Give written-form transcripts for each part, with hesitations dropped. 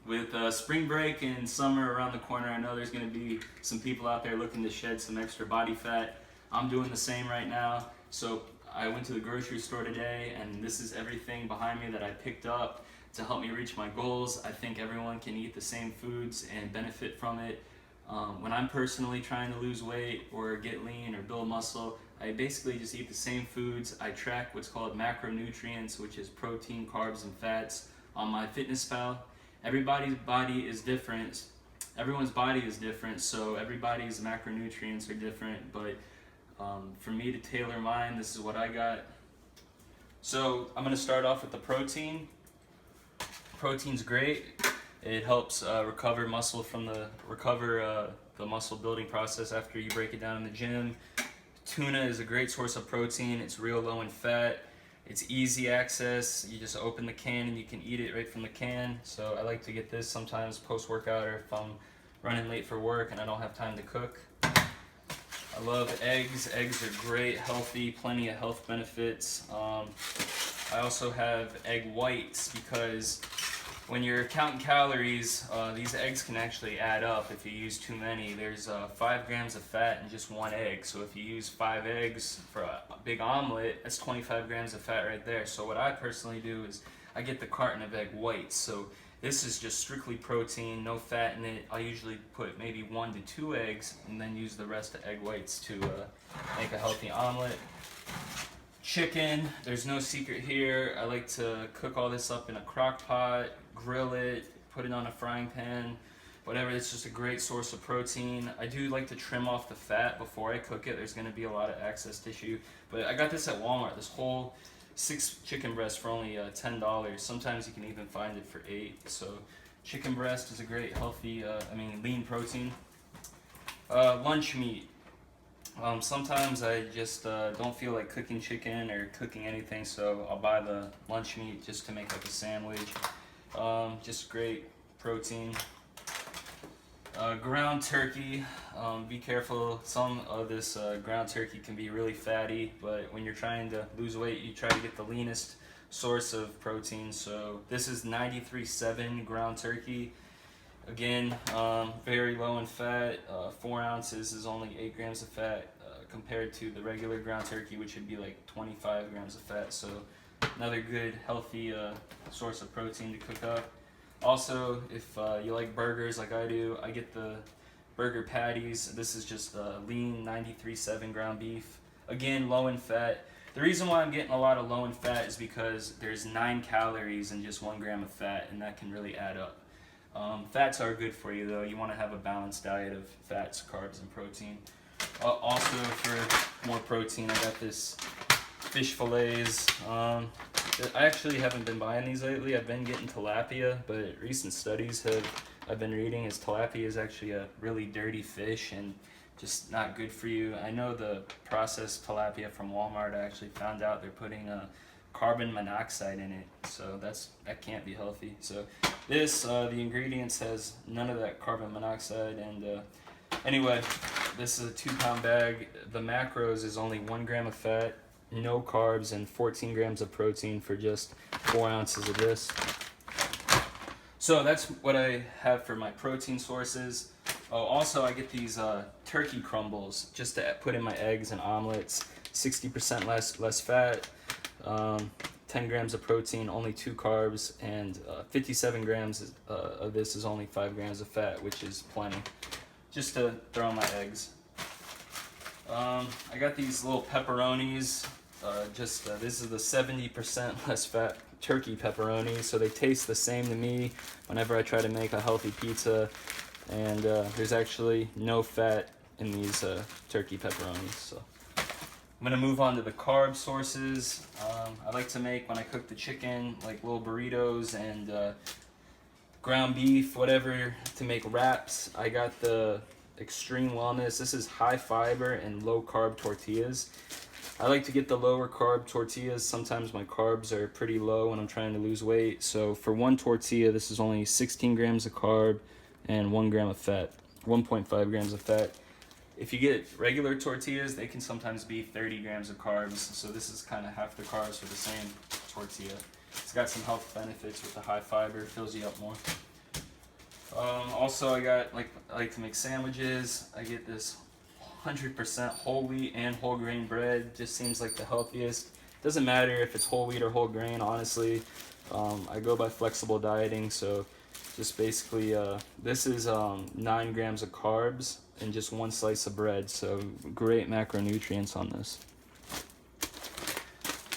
With spring break and summer around the corner, I know there's going to be some people out there looking to shed some extra body fat. I'm doing the same right now. So I went to the grocery store today, and this is everything behind me that I picked up to help me reach my goals. I think everyone can eat the same foods and benefit from it. When I'm personally trying to lose weight or get lean or build muscle, I basically just eat the same foods. I track what's called macronutrients, which is protein, carbs, and fats on my MyFitnessPal. Everybody's body is different. Everyone's body is different, so everybody's macronutrients are different. But for me to tailor mine, this is what I got. So I'm going to start off with the protein. Protein's great. It helps recover muscle from the muscle building process after you break it down in the gym. Tuna is a great source of protein. It's real low in fat. It's easy access. You just open the can and you can eat it right from the can. So I like to get this sometimes post-workout, or if I'm running late for work and I don't have time to cook. I love eggs. Eggs are great, healthy, plenty of health benefits. I also have egg whites because when you're counting calories, these eggs can actually add up if you use too many. There's 5 grams of fat in just one egg. So if you use 5 eggs for a big omelet, that's 25 grams of fat right there. So what I personally do is I get the carton of egg whites. So this is just strictly protein, no fat in it. I usually put maybe 1 to 2 eggs and then use the rest of egg whites to make a healthy omelet. Chicken, there's no secret here. I like to cook all this up in a crock pot, grill it, put it on a frying pan, whatever. It's just a great source of protein. I do like to trim off the fat before I cook it. There's going to be a lot of excess tissue. But I got this at Walmart, this whole 6 chicken breasts for only $10. Sometimes you can even find it for $8. So chicken breast is a great healthy, lean protein. Lunch meat. Sometimes I just don't feel like cooking chicken or cooking anything, so I'll buy the lunch meat just to make like a sandwich. Just great protein. Ground turkey. Be careful. Some of this ground turkey can be really fatty, but when you're trying to lose weight, you try to get the leanest source of protein. So this is 93.7 ground turkey. Again, very low in fat. 4 ounces is only 8 grams of fat compared to the regular ground turkey, which would be like 25 grams of fat. So another good, healthy source of protein to cook up. Also, if you like burgers like I do, I get the burger patties. This is just lean 93.7 ground beef. Again, low in fat. The reason why I'm getting a lot of low in fat is because there's 9 calories in just 1 gram of fat, and that can really add up. Fats are good for you though. You want to have a balanced diet of fats, carbs, and protein. Also for more protein, I got this fish fillets. I actually haven't been buying these lately. I've been getting tilapia, but recent studies I've been reading is tilapia is actually a really dirty fish and just not good for you. I know the processed tilapia from Walmart, I actually found out they're putting carbon monoxide in it, so that can't be healthy. So this, the ingredients has none of that carbon monoxide, and anyway, this is a 2-pound bag. The macros is only 1 gram of fat, no carbs, and 14 grams of protein for just 4 ounces of this. So that's what I have for my protein sources. Oh, also I get these turkey crumbles just to put in my eggs and omelets. 60% less fat. 10 grams of protein, only 2 carbs, and 57 grams of this is only 5 grams of fat, which is plenty. Just to throw in my eggs. I got these little pepperonis. This is the 70% less fat turkey pepperonis, so they taste the same to me whenever I try to make a healthy pizza. And there's actually no fat in these turkey pepperonis. So I'm gonna move on to the carb sources. I like to make, when I cook the chicken, like little burritos and ground beef, whatever, to make wraps. I got the Extreme Wellness. This is high fiber and low carb tortillas. I like to get the lower carb tortillas. Sometimes my carbs are pretty low when I'm trying to lose weight. So for 1 tortilla, this is only 16 grams of carb and 1 gram of fat, 1.5 grams of fat. If you get regular tortillas, they can sometimes be 30 grams of carbs. So this is kind of half the carbs for the same tortilla. It's got some health benefits with the high fiber, fills you up more. Also, I like to make sandwiches. I get this 100% whole wheat and whole grain bread. Just seems like the healthiest. Doesn't matter if it's whole wheat or whole grain, honestly. I go by flexible dieting, so just basically, this is 9 grams of carbs and just 1 slice of bread, so great macronutrients on this.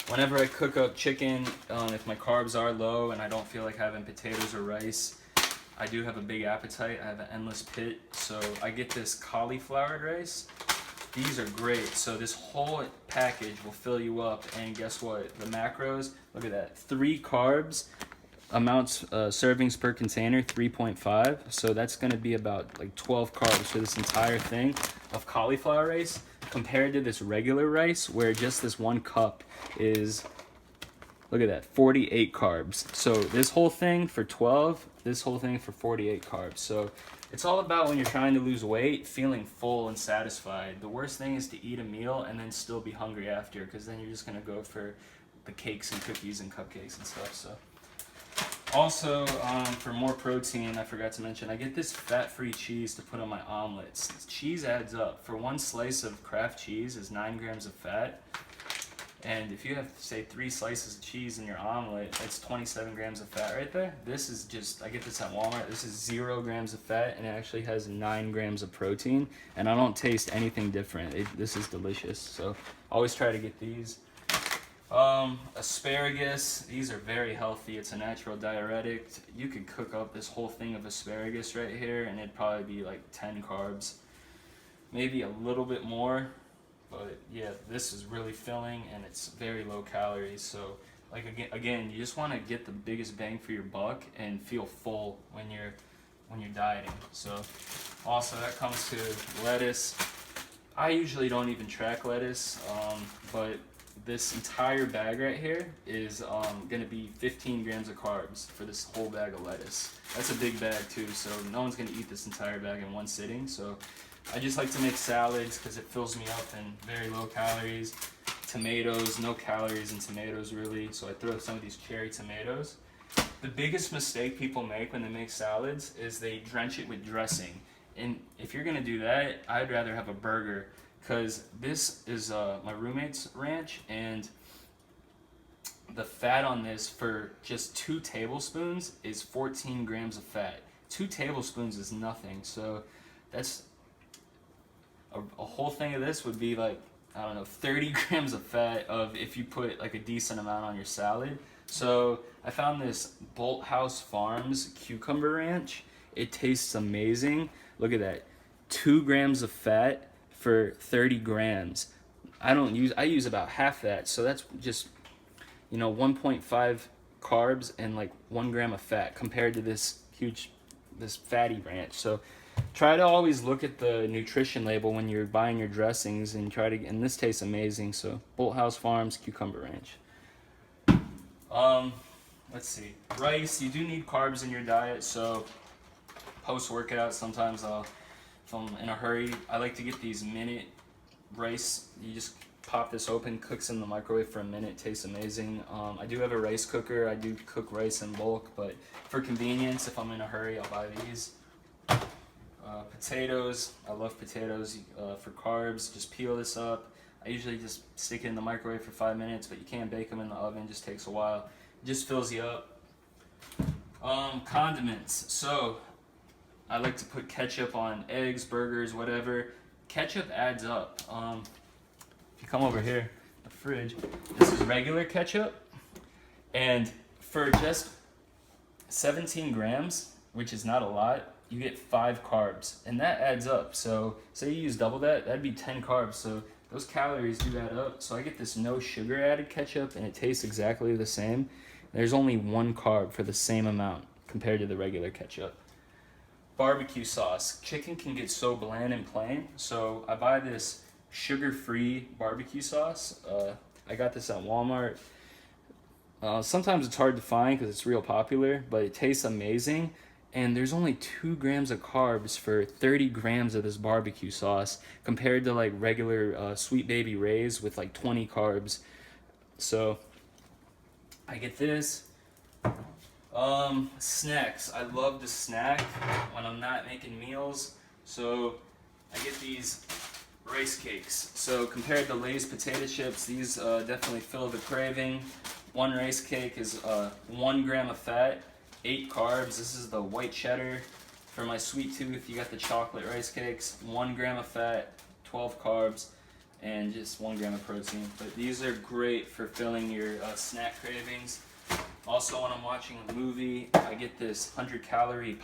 Whenever I cook up chicken, if my carbs are low and I don't feel like having potatoes or rice, I do have a big appetite. I have an endless pit, so I get this cauliflowered rice. These are great. So this whole package will fill you up, and guess what? The macros, look at that. 3 carbs, amounts, servings per container, 3.5. So that's gonna be about like 12 carbs for this entire thing of cauliflower rice, compared to this regular rice where just this 1 cup is, look at that, 48 carbs. So this whole thing for 12, this whole thing for 48 carbs. So it's all about, when you're trying to lose weight, feeling full and satisfied. The worst thing is to eat a meal and then still be hungry after, because then you're just gonna go for the cakes and cookies and cupcakes and stuff. So also, for more protein, I forgot to mention, I get this fat-free cheese to put on my omelets. Cheese adds up. For 1 slice of Kraft cheese is 9 grams of fat. And if you have, say, 3 slices of cheese in your omelet, that's 27 grams of fat right there. This is just, I get this at Walmart. This is 0 grams of fat, and it actually has 9 grams of protein. And I don't taste anything different. This is delicious. So always try to get these. Asparagus, these are very healthy. It's a natural diuretic. You could cook up this whole thing of asparagus right here, and it'd probably be like 10 carbs. Maybe a little bit more. But yeah, this is really filling, and it's very low calories. So like again, you just want to get the biggest bang for your buck and feel full when you're dieting. So also that comes to lettuce. I usually don't even track lettuce, but this entire bag right here is gonna be 15 grams of carbs for this whole bag of lettuce. That's a big bag too, so no one's gonna eat this entire bag in one sitting. So I just like to make salads because it fills me up and very low calories. Tomatoes, no calories in tomatoes really, so I throw some of these cherry tomatoes. The biggest mistake people make when they make salads is they drench it with dressing. And if you're gonna do that, I'd rather have a burger, because this is my roommate's ranch, and the fat on this for just 2 tablespoons is 14 grams of fat. 2 tablespoons is nothing, so that's a whole thing of this would be like, I don't know, 30 grams of fat of if you put like a decent amount on your salad. So I found this Bolt House Farms cucumber ranch. It tastes amazing. Look at that, 2 grams of fat for 30 grams. I use about half that, so that's just, 1.5 carbs and like 1 gram of fat compared to this fatty ranch. So try to always look at the nutrition label when you're buying your dressings, and and this tastes amazing. So Bolt House Farms cucumber ranch. Let's see, rice. You do need carbs in your diet, so post-workout sometimes if I'm in a hurry, I like to get these minute rice. You just pop this open, cooks in the microwave for a minute, tastes amazing. I do have a rice cooker. I do cook rice in bulk, but for convenience, if I'm in a hurry, I'll buy these. Potatoes, I love potatoes. For carbs, just peel this up. I usually just stick it in the microwave for 5 minutes, but you can bake them in the oven, just takes a while. It just fills you up. Condiments. So I like to put ketchup on eggs, burgers, whatever. Ketchup adds up. If you come over here, the fridge, this is regular ketchup, and for just 17 grams, which is not a lot, you get 5 carbs, and that adds up. So say you use double that, that'd be 10 carbs. So those calories do add up. So I get this no sugar added ketchup, and it tastes exactly the same. There's only 1 carb for the same amount compared to the regular ketchup. Barbecue sauce. Chicken can get so bland and plain, so I buy this sugar-free barbecue sauce. I got this at Walmart. Sometimes it's hard to find because it's real popular, but it tastes amazing. And there's only 2 grams of carbs for 30 grams of this barbecue sauce, compared to like regular Sweet Baby Ray's with like 20 carbs. So I get this. Snacks. I love to snack when I'm not making meals. So I get these rice cakes. So compared to Lay's potato chips, these definitely fill the craving. One rice cake is 1 gram of fat, 8 carbs. This is the white cheddar. For my sweet tooth, you got the chocolate rice cakes, 1 gram of fat, 12 carbs, and just 1 gram of protein. But these are great for filling your snack cravings. Also, when I'm watching a movie, I get this 100-calorie